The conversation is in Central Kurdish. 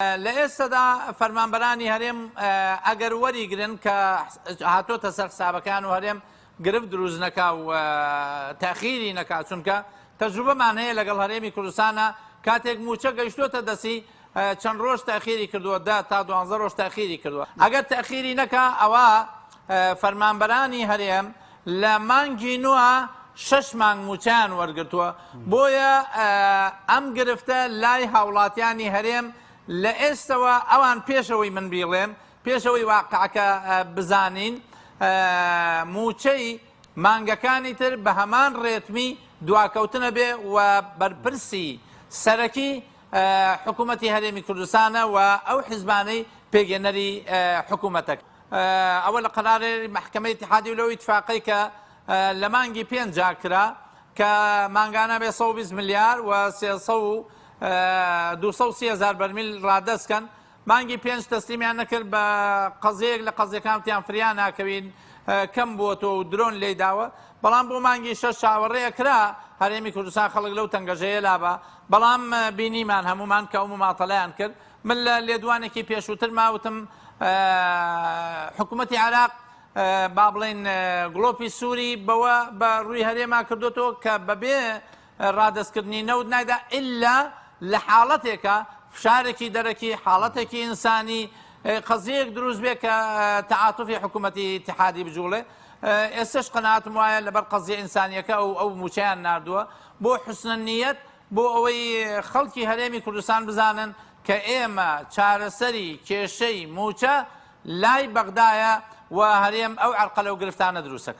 لە ئێستادا فەرمانبەرانی هەرێم ئەگەر وەریگرن کە هاتۆتە سەر حسابەکان و هەرێم گرفت دروست نەکا و تاخیری نەکا، چونکە تەجروبەمان هەیە لەگەڵ هەرێمی کوردستانە کاتێک موچە گەیشتۆتە دەسی چەند ڕۆژ تاخیری کردووە، 10 تا 12 ڕۆژ تاخیری کردووە. ئەگەر تاخیری نەکا ئەوە فەرمانبەرانی هەرێم لە مانگی نوە 6 مانگ موچیان وەرگرتووە. بۆیە ئەم گرفتە لای هاوڵاتیانی هەرێم لە ئێستەوە ئەوان پێشەوەی من بیڵێم، پێشەوەی واقعەکە بزانین، موچەی مانگەکانی تر بە هەمان ڕێتمی دواکەوتنە بێ و بەرپرسی سەرەکی حکوومەتی هەرێمی کوردستانە و ئەو حیزبانەی پێگەنەری حکوومەتەکە. ئەوە لە قەراری محکەمەی اتحادی و لەو ئیتفاقی کە لە مانگی 5 کرا کە مانگانە بێ 120 ملیار و 230,000 بەرمیل ڕادەستکەن. مانگی 5 تەسلیمیان نەکرد بە قەزەیەک لە قەزیەکانتیان فریان ناکەوین کەم بووەتەوە و درۆن لێی داوە، بەڵام بۆ مانگی 6 چاوەڕێیە کرا هەرێمی کوردستان خەڵک لەو تەنگەژەیە لابە، بەڵام بینیمان هەمومان کە ئەو مماتەڵەیان کرد. من لە لێدوانێکی پێشووتر ماوتم حکوومەتی عێراق با بڵێن گڵۆپی سووری بەوە بە ڕووی هەرێما کردوتەوە کە بەبێ ڕادەستکردنی نەوت نایدا ئللا لە حاڵەتێکە فشارێکی دەرەکی حاڵەتێکی ئینسانی قەزیەک دروست بێ کە تەعاتوفی حکوومەتی اتحادی بجوڵێ. ئێستش قەناعەتم وایە لەبەر قەزیە ئینسانیەکە ئەو موچەیان ناردووە بۆ حوسنە نیەت، بۆ ئەوەی خەڵکی هەرێمی کوردستان بزانن کە ئێمە چارەسەری کێشەی موچە لای بەغدایە و هەرێم ئەو عەرقەلە و گرفتانە دروستەکە.